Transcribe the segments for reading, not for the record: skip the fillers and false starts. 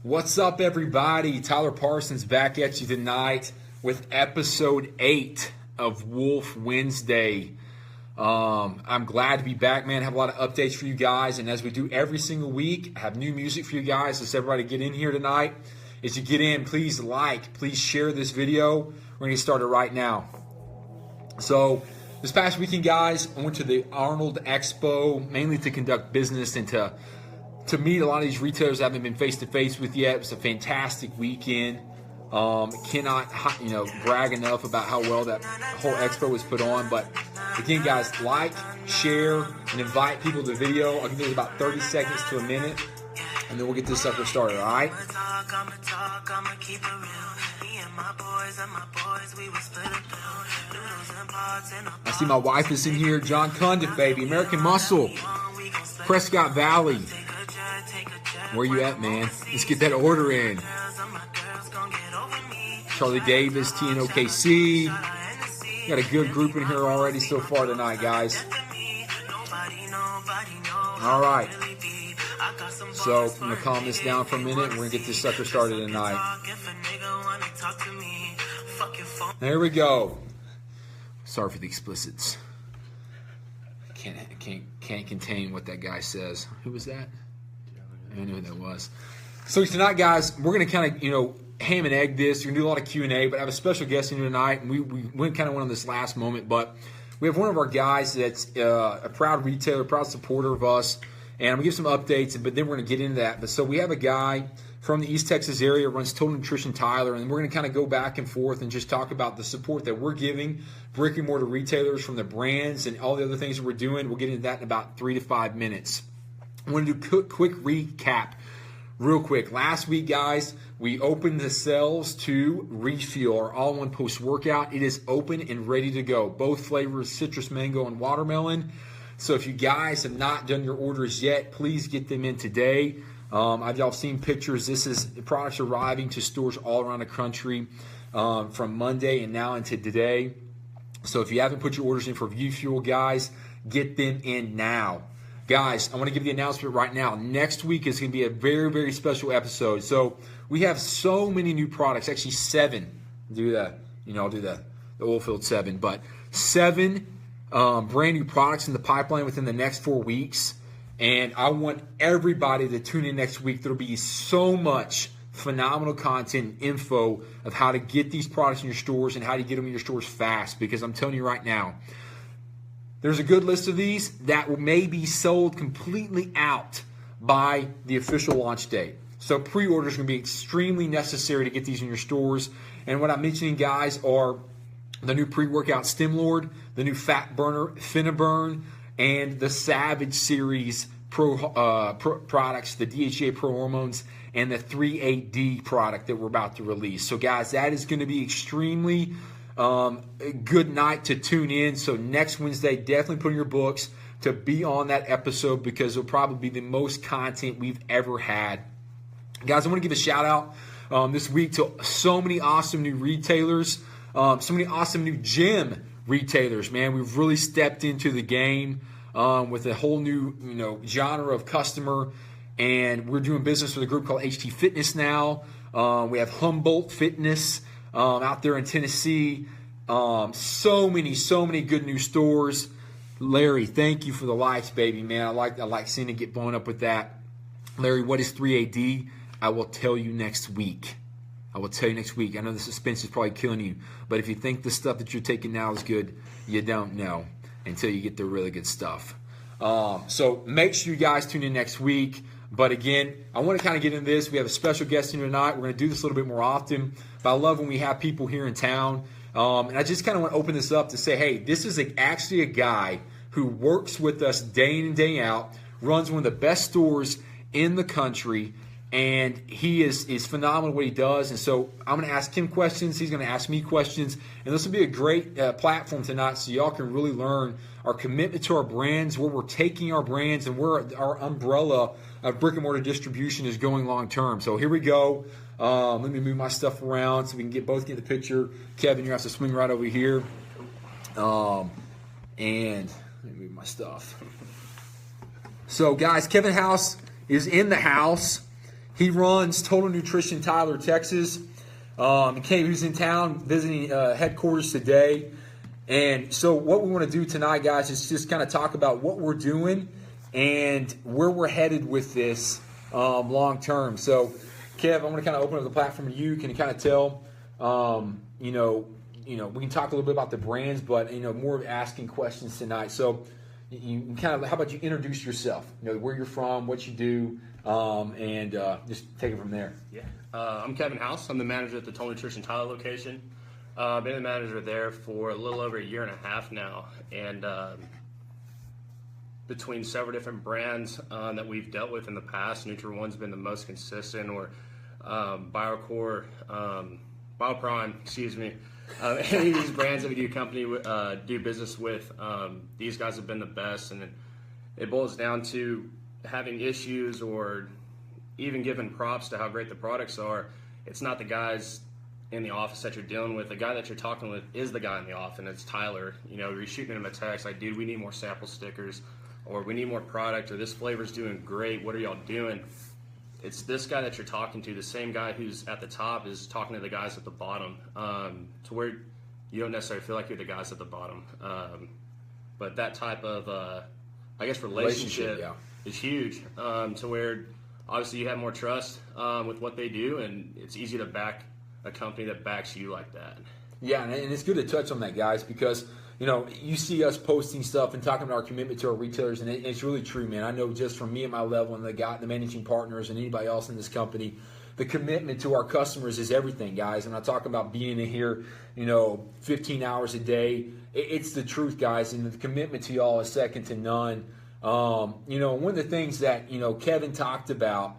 What's up, everybody? Tyler Parsons back at you tonight with episode 8 of Wolf Wednesday. I'm glad to be back, man. I have a lot of updates for you guys, and as we do every single week, I have new music for you guys. Let's everybody get in here tonight. As you get in, please please share this video. We're going to get started right now. So, this past weekend, guys, I went to the Arnold Expo, mainly to conduct business and to meet a lot of these retailers I haven't been face-to-face with yet. It was a fantastic weekend. Cannot brag enough about how well that whole expo was put on. But again, guys, like, share, and invite people to the video. I'll give you about 30 seconds to a minute, and then we'll get this sucker started, all right? I see my wife is in here. John Cundiff, baby. American Muscle. Prescott Valley. Where you at, man? Let's get that order in. Charlie Davis, TNOKC. Got a good group in here already so far tonight, guys. All right. So I'm going to calm this down for a minute, and we're going to get this sucker started tonight. There we go. Sorry for the explicits. Can't contain what that guy says. Who was that? I knew who that was. So tonight, guys, we're going to kind of, ham and egg this. We're going to do a lot of Q&A, but I have a special guest in here tonight, and we went on this last moment, but we have one of our guys that's a proud retailer, proud supporter of us, and I'm going to give some updates, but then we're going to get into that. But so we have a guy from the East Texas area, runs Total Nutrition Tyler, and we're going to kind of go back and forth and just talk about the support that we're giving brick and mortar retailers from the brands and all the other things that we're doing. We'll get into that in about 3 to 5 minutes. I want to do a quick recap real quick. Last week, guys, we opened the cells to Refuel, our all-in-one post-workout. It is open and ready to go. Both flavors, citrus, mango, and watermelon. So if you guys have not done your orders yet, please get them in today. Y'all seen pictures. The products arriving to stores all around the country from Monday and now into today. So if you haven't put your orders in for Refuel, guys, get them in now. Guys, I want to give you the announcement right now. Next week is going to be a very, very special episode. So we have so many new products, actually 7. I'll do the oil-filled 7, but 7 brand new products in the pipeline within the next 4 weeks. And I want everybody to tune in next week. There'll be so much phenomenal content and info of how to get these products in your stores and how to get them in your stores fast. Because I'm telling you right now, there's a good list of these that may be sold completely out by the official launch date. So pre-orders are going to be extremely necessary to get these in your stores. And what I'm mentioning, guys, are the new pre-workout Stem Lord, the new Fat Burner Finaburn, and the Savage Series products, the DHEA Pro Hormones, and the 3AD product that we're about to release. So, guys, that is going to be extremely a good night to tune in. So next Wednesday, definitely put in your books to be on that episode because it'll probably be the most content we've ever had. Guys, I want to give a shout out this week to so many awesome new retailers, so many awesome new gym retailers, man. We've really stepped into the game with a whole new genre of customer, and we're doing business with a group called HT Fitness now. We have Humboldt Fitness out there in Tennessee. So many good new stores. Larry, thank you for the likes, baby, man. I like seeing it get blown up with that. Larry, what is 3AD? I will tell you next week. I know the suspense is probably killing you, but if you think the stuff that you're taking now is good, you don't know until you get the really good stuff. So make sure you guys tune in next week. But again, I want to kind of get into this. We have a special guest here tonight. We're going to do this a little bit more often. But I love when we have people here in town. And I just kind of want to open this up to say, hey, this is actually a guy who works with us day in and day out, runs one of the best stores in the country, and he is phenomenal at what he does. And so I'm going to ask him questions. He's going to ask me questions. And this will be a great platform tonight so y'all can really learn our commitment to our brands, where we're taking our brands, and where our umbrella of brick and mortar distribution is going long term. So here we go. Let me move my stuff around so we can both get the picture. Kevin, you have to swing right over here. And let me move my stuff. So guys, Kevin House is in the house. He runs Total Nutrition Tyler, Texas. He was in town visiting headquarters today. And so what we want to do tonight, guys, is just kind of talk about what we're doing and where we're headed with this long term. So, Kev, I'm going to kind of open up the platform to you. Can you kind of tell, we can talk a little bit about the brands, but, more of asking questions tonight. So you kind of, how about you introduce yourself, where you're from, what you do, and just take it from there. Yeah. I'm Kevin House. I'm the manager at the Total Nutrition Tyler location. I've been the manager there for a little over a year and a half now, and between several different brands that we've dealt with in the past, Nutri-One's been the most consistent, or BioCore, BioPrime, excuse me. Any of these brands that we do business with, these guys have been the best, and it boils down to having issues or even giving props to how great the products are. It's not the guys in the office that you're dealing with. The guy that you're talking with is the guy in the office, and it's Tyler. You're shooting him a text like, dude, we need more sample stickers, or we need more product, or this flavor's doing great, what are y'all doing? It's this guy that you're talking to, the same guy who's at the top is talking to the guys at the bottom, to where you don't necessarily feel like you're the guys at the bottom. But that type of, relationship is huge, to where obviously you have more trust with what they do, and it's easy to back a company that backs you like that. Yeah, and it's good to touch on that, guys, because you see us posting stuff and talking about our commitment to our retailers, and it's really true, man. I know just from me at my level and the managing partners and anybody else in this company, the commitment to our customers is everything, guys. I'm not talking about being in here, 15 hours a day. It's the truth, guys, and the commitment to y'all is second to none. One of the things that Kevin talked about,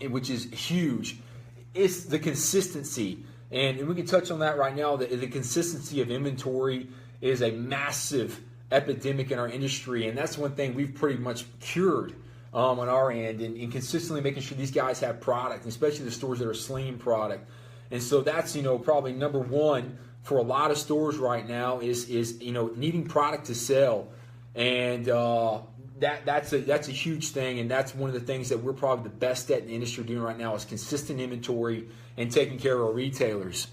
which is huge, is the consistency, and we can touch on that right now. The consistency of inventory is a massive epidemic in our industry, and that's one thing we've pretty much cured on our end, and consistently making sure these guys have product, especially the stores that are slinging product. And so that's probably number one for a lot of stores right now is needing product to sell, and that's a huge thing, and that's one of the things that we're probably the best at in the industry doing right now is consistent inventory and taking care of our retailers.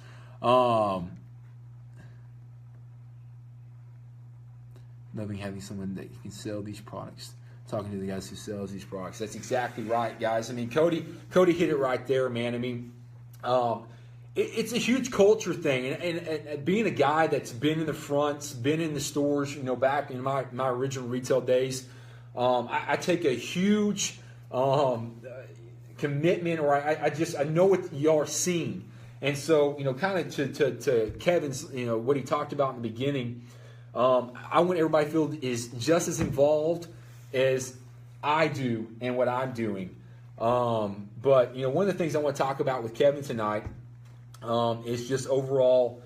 Loving having someone that can sell these products. Talking to the guys who sells these products. That's exactly right, guys. I mean, Cody hit it right there, man. I mean, it's a huge culture thing, and being a guy that's been in the fronts, been in the stores, back in my original retail days, I take a huge commitment, or I know what y'all are seeing, and so kind of to Kevin's what he talked about in the beginning. I want everybody to feel is just as involved as I do in what I'm doing. But one of the things I want to talk about with Kevin tonight is just overall,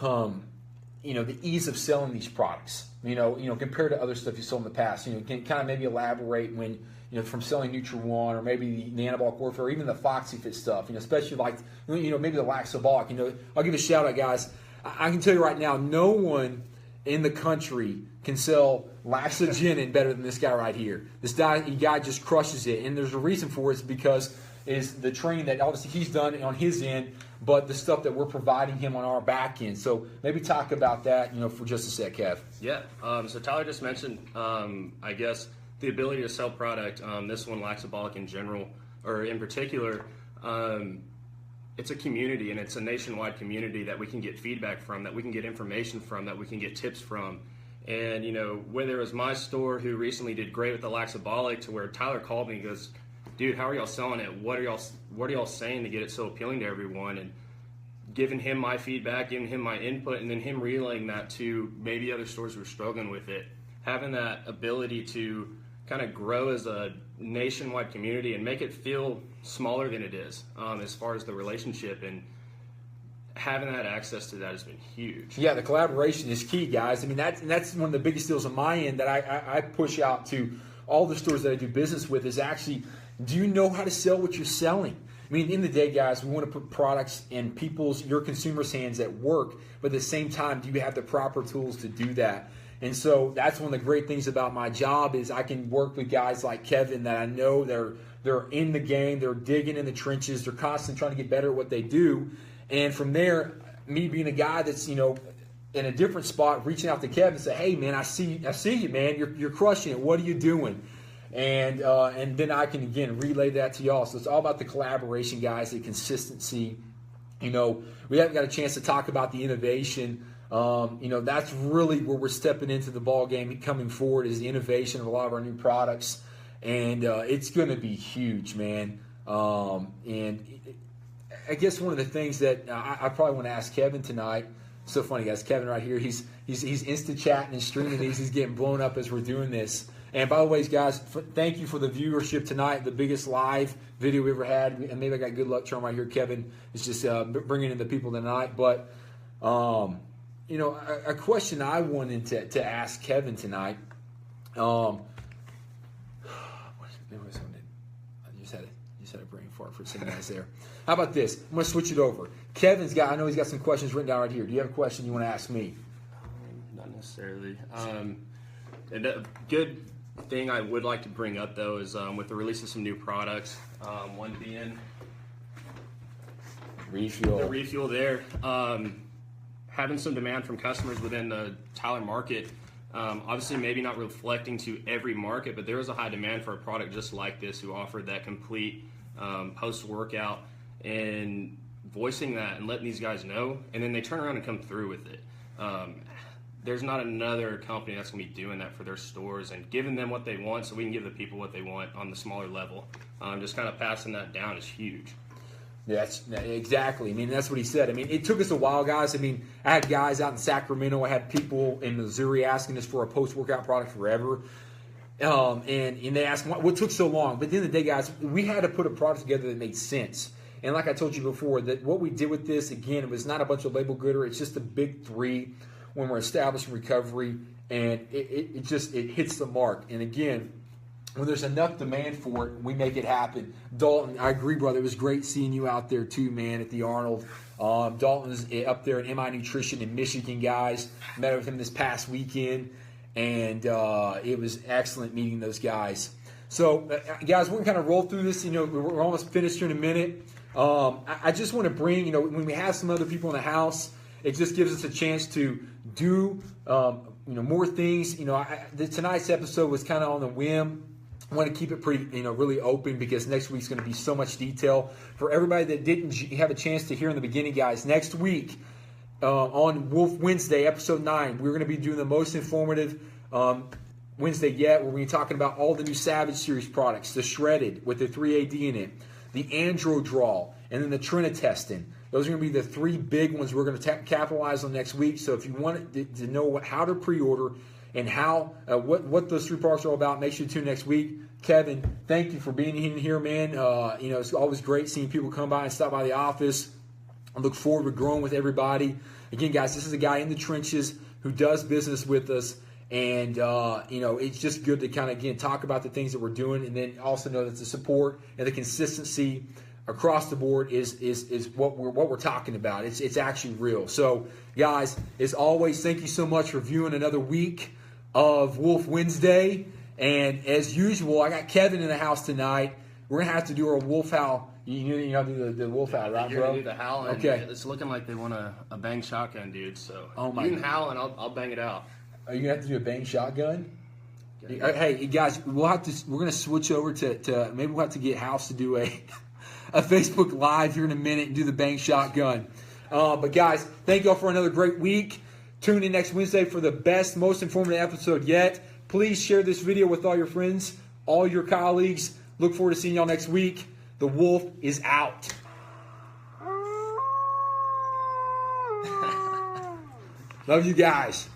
the ease of selling these products. Compared to other stuff you sold in the past. Can kind of maybe elaborate when from selling Nutri-One or maybe the anabolic warfare, or even the FoxyFit stuff. Especially like maybe the Laxabolic. I'll give a shout out, guys. I can tell you right now, no one in the country can sell Laxagenin better than this guy right here. This guy just crushes it, and there's a reason for it. It's because is the training that obviously he's done on his end, but the stuff that we're providing him on our back end. So maybe talk about that, for just a sec, Kev. Yeah. So Tyler just mentioned, I guess, the ability to sell product. This one, Laxabolic in general, or in particular, it's a community, and it's a nationwide community that we can get feedback from, that we can get information from, that we can get tips from. And, whether it was my store who recently did great with the Laxabolic, to where Tyler called me and goes, dude, how are y'all selling it? What are y'all saying to get it so appealing to everyone? And giving him my feedback, giving him my input, and then him relaying that to maybe other stores who are struggling with it. Having that ability to kind of grow as a nationwide community and make it feel smaller than it is, as far as the relationship, and having that access to that has been huge. Yeah, the collaboration is key, guys. I mean, that's one of the biggest deals on my end that I push out to all the stores that I do business with is actually, do you know how to sell what you're selling? I mean, at the end of the day, guys, we want to put products in your consumers' hands at work, but at the same time, do you have the proper tools to do that? And so that's one of the great things about my job is I can work with guys like Kevin that I know they're in the game, they're digging in the trenches, they're constantly trying to get better at what they do. And from there, me being a guy that's, in a different spot, reaching out to Kevin and say, hey man, I see you, man. You're crushing it. What are you doing? And then I can again relay that to y'all. So it's all about the collaboration, guys, the consistency. We haven't got a chance to talk about the innovation. That's really where we're stepping into the ball game coming forward is the innovation of a lot of our new products. And it's going to be huge, man. And I guess one of the things that I probably want to ask Kevin tonight. So funny, guys. Kevin right here. He's insta chatting and streaming these. He's getting blown up as we're doing this. And by the way, guys, thank you for the viewership tonight. The biggest live video we ever had. And maybe I got good luck charm right here. Kevin is just bringing in the people tonight. But a question I wanted to ask Kevin tonight. I just had a brain fart for a second, guys. There. How about this? I'm going to switch it over. I know he's got some questions written down right here. Do you have a question you want to ask me? Not necessarily. And a good thing I would like to bring up, though, is with the release of some new products, one being the refuel there. Having some demand from customers within the Tyler market. Obviously, maybe not reflecting to every market, but there is a high demand for a product just like this who offered that complete post-workout and voicing that and letting these guys know, and then they turn around and come through with it. There's not another company that's going to be doing that for their stores and giving them what they want so we can give the people what they want on the smaller level. Just kind of passing that down is huge. Yeah, exactly. I mean, that's what he said. I mean, it took us a while, guys. I mean, I had guys out in Sacramento. I had people in Missouri asking us for a post-workout product forever. And they asked, what took so long? But at the end of the day, guys, we had to put a product together that made sense. And like I told you before, that what we did with this, again, it was not a bunch of label gooder. It's just the big three when we're establishing recovery. And it hits the mark. And again, when there's enough demand for it, we make it happen. Dalton, I agree, brother. It was great seeing you out there too, man, at the Arnold. Dalton's up there at MI Nutrition in Michigan, guys. Met with him this past weekend, and it was excellent meeting those guys. So, guys, we're going to kind of roll through this. We're almost finished here in a minute. I just want to bring, when we have some other people in the house, it just gives us a chance to do, more things. Tonight's episode was kind of on the whim. I want to keep it pretty, really open because next week's going to be so much detail. For everybody that didn't have a chance to hear in the beginning, guys, next week on Wolf Wednesday, episode 9, we're going to be doing the most informative Wednesday yet. We're going to be talking about all the new Savage Series products, the Shredded with the 3AD in it, the Andro Draw, and then the Trinitestin. Those are going to be the 3 big ones we're going to capitalize on next week. So if you want to know how to pre-order and how what those 3 products are all about, make sure to tune next week. Kevin, thank you for being in here, man. It's always great seeing people come by and stop by the office. I look forward to growing with everybody. Again, guys, this is a guy in the trenches who does business with us. And, it's just good to kind of, again, talk about the things that we're doing and then also know that the support and the consistency across the board is what we're talking about. It's actually real. So, guys, as always, thank you so much for viewing another week of Wolf Wednesday. And as usual, I got Kevin in the house tonight. We're going to have to do our wolf howl. You know do the wolf howl, right, bro? You're going to do the howl. And okay. It's looking like they want a bang shotgun, dude. So you can howl, and I'll bang it out. Are you going to have to do a bang shotgun? Hey, guys, we're going to switch over to maybe we'll have to get House to do a Facebook Live here in a minute and do the bang shotgun. But, guys, thank you all for another great week. Tune in next Wednesday for the best, most informative episode yet. Please share this video with all your friends, all your colleagues. Look forward to seeing y'all next week. The wolf is out. Love you guys.